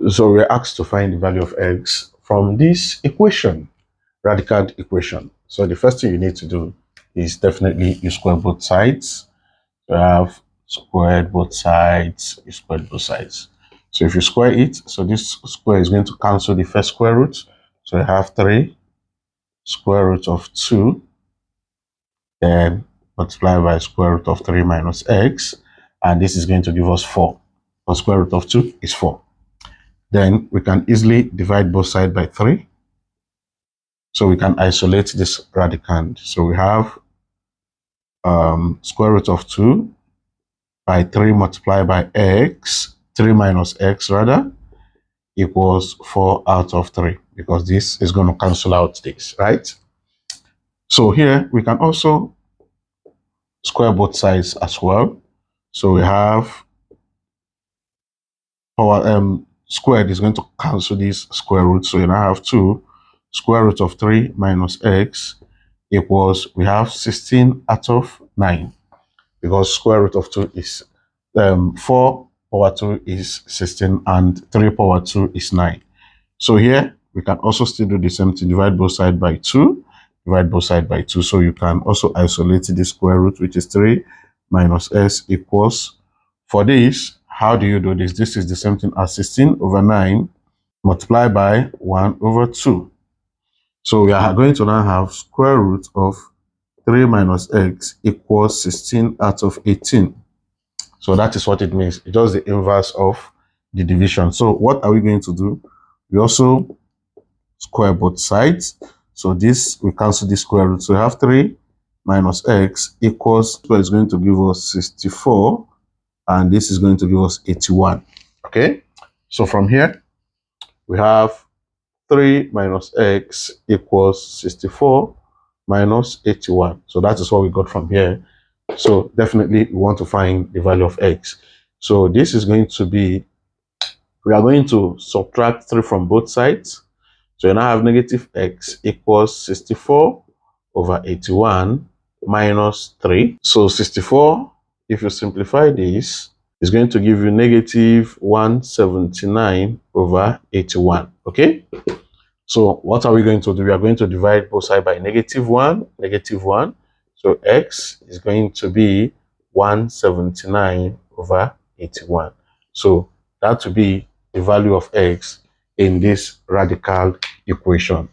So we're asked to find the value of x from this equation, radical equation. So the first thing you need to do is definitely you square both sides. So I have squared both sides, you squared both sides. So if you square it, so this square is going to cancel the first square root. So you have 3 square root of 2, then multiply by square root of 3 minus x, and this is going to give us 4. The square root of 2 is 4. Then we can easily divide both sides by 3. So we can isolate this radicand. So we have square root of 2 by 3 multiplied by x, 3 minus x rather, equals 4 out of 3, because this is going to cancel out this, right? So here we can also square both sides as well. So we have our squared is going to cancel this square root. So you now have 2 square root of 3 minus x equals, we have 16 out of 9, because square root of 2 is 4 power 2 is 16 and 3 power 2 is 9. So here we can also still do the same thing, divide both sides by 2, divide both sides by 2. So you can also isolate the square root, which is 3 minus s equals, for this, how do you do this? This is the same thing as 16 over 9 multiplied by 1 over 2. So we are going to now have square root of 3 minus x equals 16 out of 18. So that is what it means. It's just the inverse of the division. So what are we going to do? We also square both sides. So this, we cancel the square root. So we have 3 minus x equals, so it's going to give us 64. And this is going to give us 81. Okay? So from here, we have 3 minus x equals 64 minus 81. So that is what we got from here. So definitely we want to find the value of x. So this is going to be, we are going to subtract 3 from both sides. So you now have negative x equals 64 over 81 minus 3. So 64, if you simplify this, is going to give you negative 179 over 81. Okay? So what are we going to do? We are going to divide both sides by negative 1, negative 1. So x is going to be 179 over 81. So that will be the value of x in this radical equation.